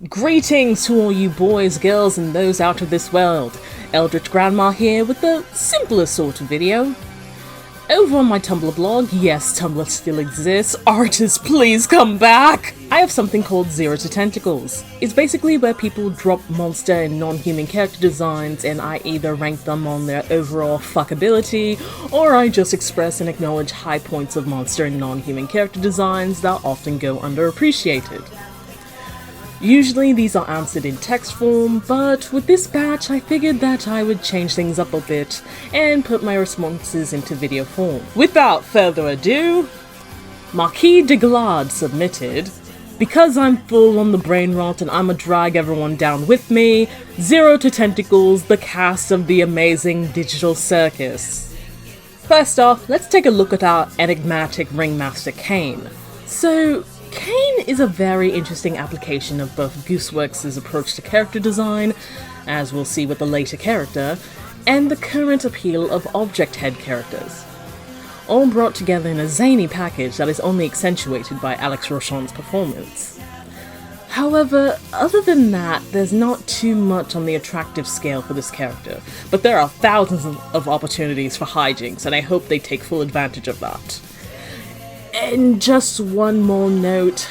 Greetings to all you boys, girls, and those out of this world. Eldritch Grandma here with the simplest sort of video. Over on my Tumblr blog, yes, Tumblr still exists, artists please come back! I have something called 0 to Tentacles. It's basically where people drop monster and non-human character designs and I either rank them on their overall fuckability, or I just express and acknowledge high points of monster and non-human character designs that often go underappreciated. Usually these are answered in text form, but with this batch I figured that I would change things up a bit and put my responses into video form. Without further ado, Marquis de Glad submitted, because I'm full on the brain rot and I'ma drag everyone down with me, 0 to Tentacles, the cast of the Amazing Digital Circus. First off, let's take a look at our enigmatic ringmaster Kane. So, Kane is a very interesting application of both Gooseworks' approach to character design, as we'll see with the later character, and the current appeal of object head characters. All brought together in a zany package that is only accentuated by Alex Rochon's performance. However, other than that, there's not too much on the attractive scale for this character, but there are thousands of opportunities for hijinks, and I hope they take full advantage of that. And just one more note,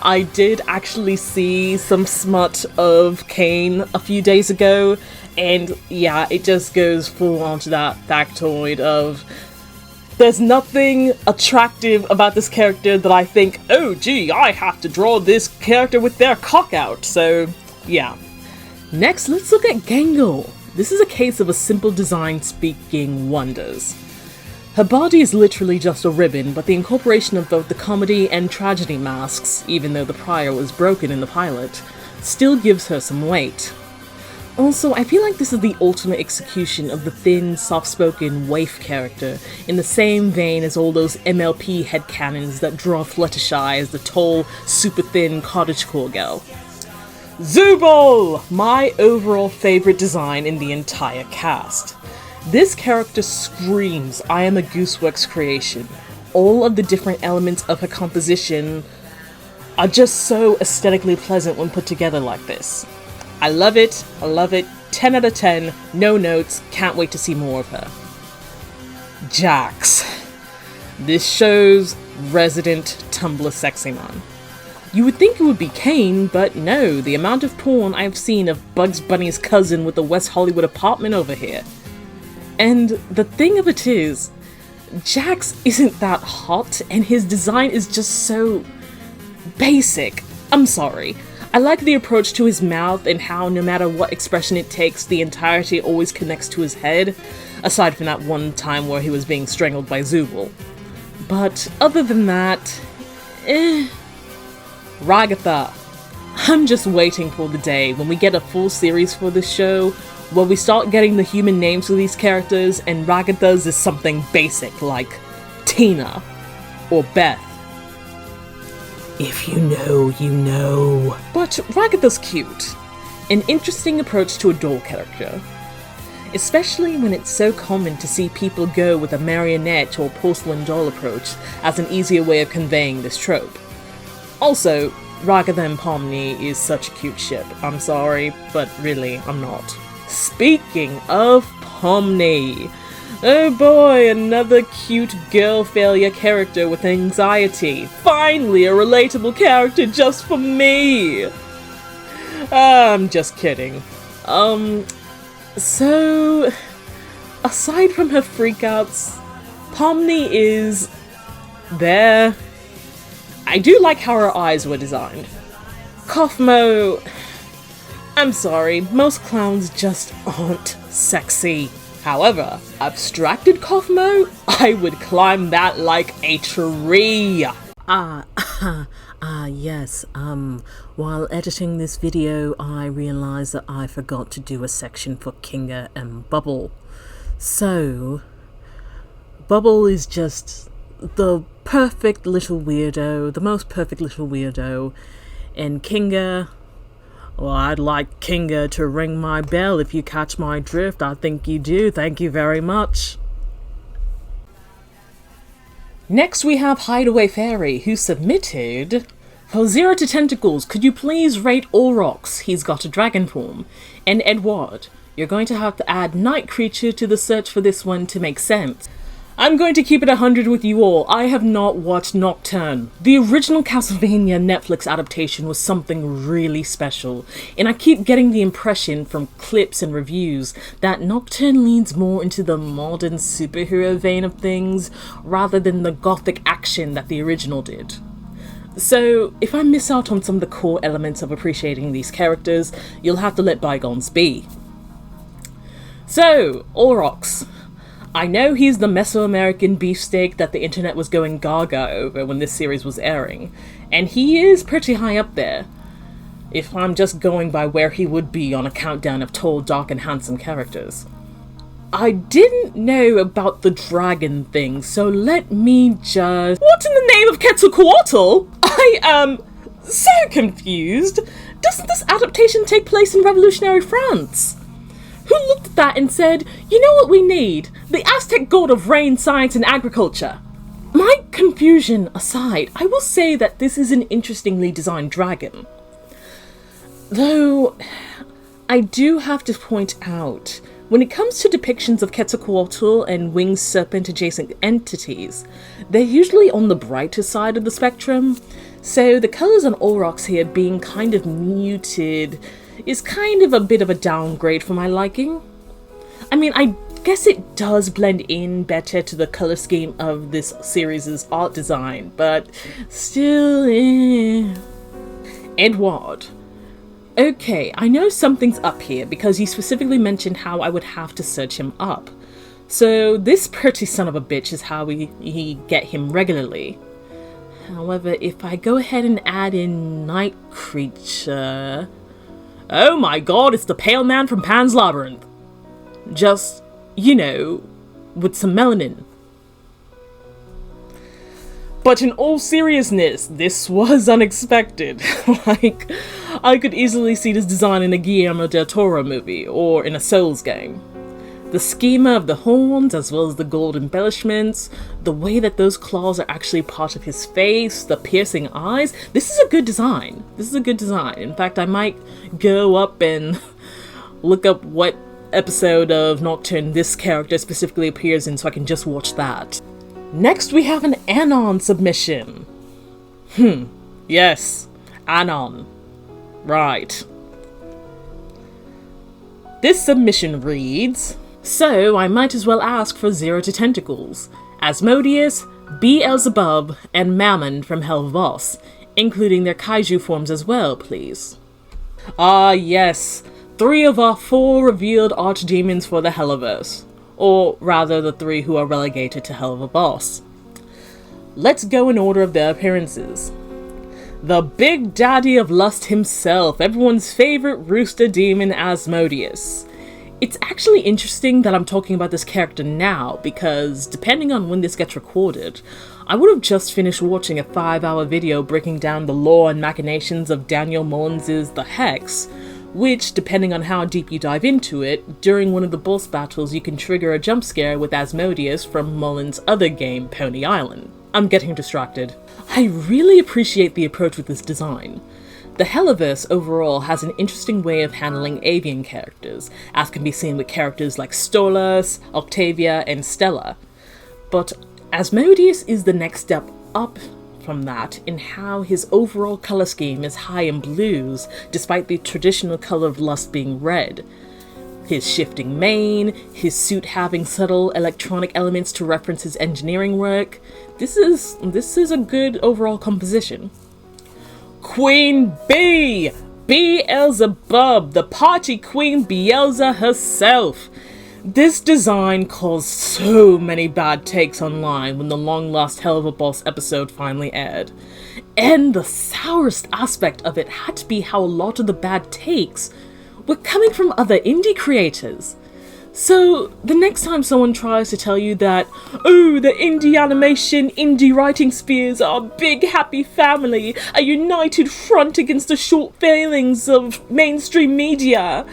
I did actually see some smut of Kane a few days ago, and yeah, it just goes full on to that factoid of there's nothing attractive about this character that I think, oh gee, I have to draw this character with their cock out, so yeah. Next, let's look at Gangle. This is a case of a simple design speaking wonders. Her body is literally just a ribbon, but the incorporation of both the comedy and tragedy masks, even though the prior was broken in the pilot, still gives her some weight. Also, I feel like this is the ultimate execution of the thin, soft-spoken waif character, in the same vein as all those MLP headcanons that draw Fluttershy as the tall, super-thin cottagecore girl. Zooble! My overall favorite design in the entire cast. This character screams, I am a Gooseworks creation. All of the different elements of her composition are just so aesthetically pleasant when put together like this. I love it, 10 out of 10, no notes, can't wait to see more of her. Jax. This show's resident Tumblr sexy man. You would think it would be Kane, but no, the amount of porn I've seen of Bugs Bunny's cousin with the West Hollywood apartment over here. And the thing of it is, Jax isn't that hot, and his design is just so basic. I'm sorry. I like the approach to his mouth and how no matter what expression it takes, the entirety always connects to his head, aside from that one time where he was being strangled by Zooble. But other than that, Ragatha. I'm just waiting for the day when we get a full series for this show, where we start getting the human names for these characters, and Ragatha's is something basic like Tina or Beth. If you know, you know. But Ragatha's cute. An interesting approach to a doll character. Especially when it's so common to see people go with a marionette or porcelain doll approach as an easier way of conveying this trope. Also, Ragatha and Pomni is such a cute ship. I'm sorry, but really, I'm not. Speaking of Pomni, oh boy, another cute girl failure character with anxiety. Finally, a relatable character just for me. I'm just kidding. So, aside from her freakouts, Pomni is there. I do like how her eyes were designed. Kaufmo, I'm sorry, most clowns just aren't sexy. However, abstracted Kaufmo, I would climb that like a tree. Yes, while editing this video, I realized that I forgot to do a section for Kinga and Bubble. So, Bubble is just the perfect little weirdo, the most perfect little weirdo, and Kinga, well, I'd like Kinga to ring my bell if you catch my drift. I think you do. Thank you very much. Next we have Hideaway Fairy, who submitted For 0 to Tentacles, could you please rate Aurochs? He's got a dragon form. And Edward, you're going to have to add Night Creature to the search for this one to make sense. I'm going to keep it 100 with you all. I have not watched Nocturne. The original Castlevania Netflix adaptation was something really special, and I keep getting the impression from clips and reviews that Nocturne leans more into the modern superhero vein of things, rather than the gothic action that the original did. So, if I miss out on some of the core elements of appreciating these characters, you'll have to let bygones be. So, Aurochs. I know he's the Mesoamerican beefsteak that the internet was going gaga over when this series was airing, and he is pretty high up there, if I'm just going by where he would be on a countdown of tall, dark, and handsome characters. I didn't know about the dragon thing, so let me just... What in the name of Quetzalcoatl? I am so confused. Doesn't this adaptation take place in revolutionary France? Who looked at that and said, you know what we need? The Aztec god of rain, science, and agriculture. My confusion aside, I will say that this is an interestingly designed dragon. Though, I do have to point out, when it comes to depictions of Quetzalcoatl and winged serpent adjacent entities, they're usually on the brighter side of the spectrum, so the colours on Aurochs here being kind of muted is kind of a bit of a downgrade for my liking. I mean, I guess it does blend in better to the colour scheme of this series' art design, but still, Edward. Okay, I know something's up here because you specifically mentioned how I would have to search him up. So this pretty son of a bitch is how we get him regularly. However, if I go ahead and add in Night Creature... Oh my god, it's the pale man from Pan's Labyrinth. Just, you know, with some melanin. But in all seriousness, this was unexpected. Like, I could easily see this design in a Guillermo del Toro movie, or in a Souls game. The schema of the horns, as well as the gold embellishments, the way that those claws are actually part of his face, the piercing eyes, this is a good design. This is a good design. In fact, I might go up and look up what episode of Nocturne this character specifically appears in so I can just watch that. Next we have an Anon submission. Yes, Anon. Right. This submission reads... So, I might as well ask for 0 to Tentacles, Asmodeus, Beelzebub, and Mammon from Helluva Boss, including their kaiju forms as well, please. Ah yes, 3 of our 4 revealed archdemons for the Helluverse, or rather the 3 who are relegated to Helluva Boss. Let's go in order of their appearances. The Big Daddy of Lust himself, everyone's favourite rooster demon Asmodeus. It's actually interesting that I'm talking about this character now, because depending on when this gets recorded, I would have just finished watching a 5-hour video breaking down the lore and machinations of Daniel Mullins' The Hex, which, depending on how deep you dive into it, during one of the boss battles you can trigger a jump scare with Asmodeus from Mullins' other game, Pony Island. I'm getting distracted. I really appreciate the approach with this design. The Helluverse overall has an interesting way of handling avian characters, as can be seen with characters like Stolas, Octavia, and Stella. But Asmodeus is the next step up from that in how his overall colour scheme is high in blues, despite the traditional colour of Lust being red. His shifting mane, his suit having subtle electronic elements to reference his engineering work. This is a good overall composition. Queen Bee! Beelzebub, the party queen Beelza herself! This design caused so many bad takes online when the long-lost Helluva Boss episode finally aired. And the sourest aspect of it had to be how a lot of the bad takes were coming from other indie creators. So, the next time someone tries to tell you that, oh, the indie animation, indie writing spheres are a big happy family, a united front against the short failings of mainstream media,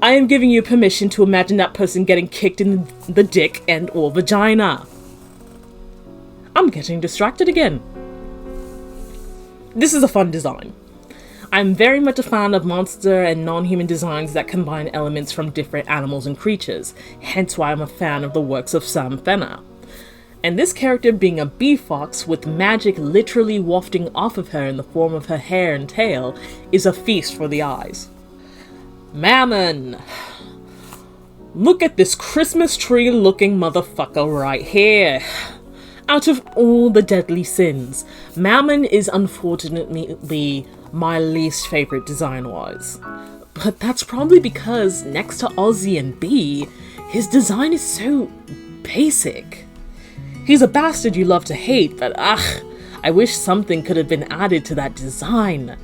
I am giving you permission to imagine that person getting kicked in the dick and or vagina. I'm getting distracted again. this is a fun design. I'm very much a fan of monster and non-human designs that combine elements from different animals and creatures, hence why I'm a fan of the works of Sam Fennah. And this character being a bee fox with magic literally wafting off of her in the form of her hair and tail is a feast for the eyes. Mammon! Look at this Christmas tree looking motherfucker right here. Out of all the deadly sins, Mammon is unfortunately my least favourite design-wise. But that's probably because next to Ozzy and Bee, his design is so basic. He's a bastard you love to hate, but I wish something could have been added to that design.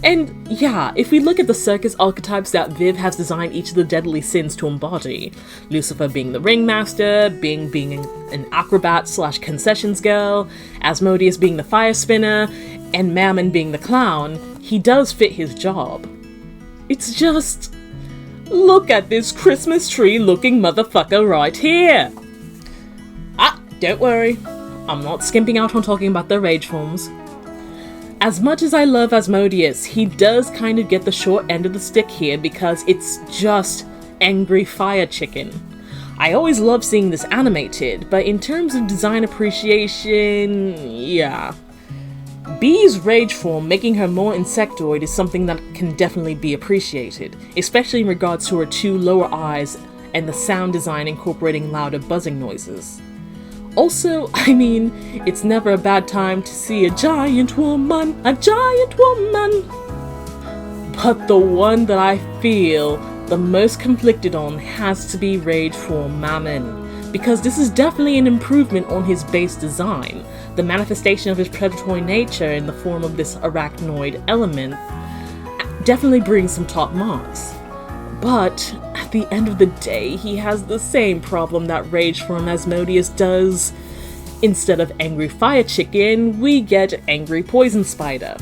And yeah, if we look at the circus archetypes that Viv has designed each of the deadly sins to embody, Lucifer being the ringmaster, being an acrobat / concessions girl, Asmodeus being the fire spinner, and Mammon being the clown, he does fit his job. It's just, look at this Christmas tree looking motherfucker right here. Don't worry, I'm not skimping out on talking about the rage forms. As much as I love Asmodeus, he does kind of get the short end of the stick here because it's just angry fire chicken. I always love seeing this animated, but in terms of design appreciation, yeah. Bee's rage form, making her more insectoid, is something that can definitely be appreciated, especially in regards to her two lower eyes and the sound design incorporating louder buzzing noises. Also, I mean, it's never a bad time to see a giant woman. But the one that I feel the most conflicted on has to be Rage Form Mammon, because this is definitely an improvement on his base design. The manifestation of his predatory nature in the form of this arachnoid element definitely brings some top marks. But at the end of the day, he has the same problem that Rage Form Asmodeus does. Instead of angry fire chicken, we get angry poison spider.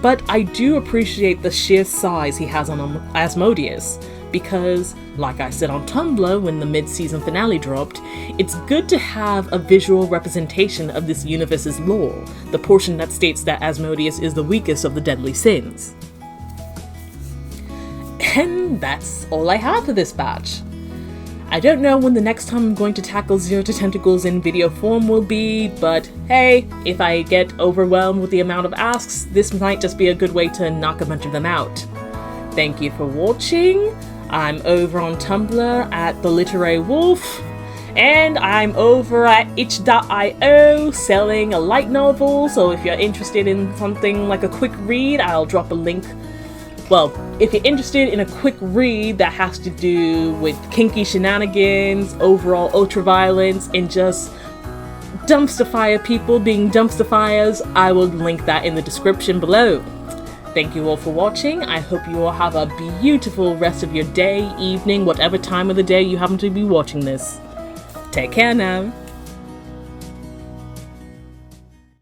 But I do appreciate the sheer size he has on Asmodeus, because, like I said on Tumblr when the mid-season finale dropped, it's good to have a visual representation of this universe's lore, the portion that states that Asmodeus is the weakest of the deadly sins. And that's all I have for this batch. I don't know when the next time I'm going to tackle Zero to Tentacles in video form will be, but hey, if I get overwhelmed with the amount of asks, this might just be a good way to knock a bunch of them out. Thank you for watching. I'm over on Tumblr at The Literary Wolf, and I'm over at itch.io selling a light novel, so if you're interested in something like a quick read, I'll drop a link. Well, if you're interested in a quick read that has to do with kinky shenanigans, overall ultraviolence, and just dumpster fire people being dumpster fires, I will link that in the description below. Thank you all for watching. I hope you all have a beautiful rest of your day, evening, whatever time of the day you happen to be watching this. Take care now.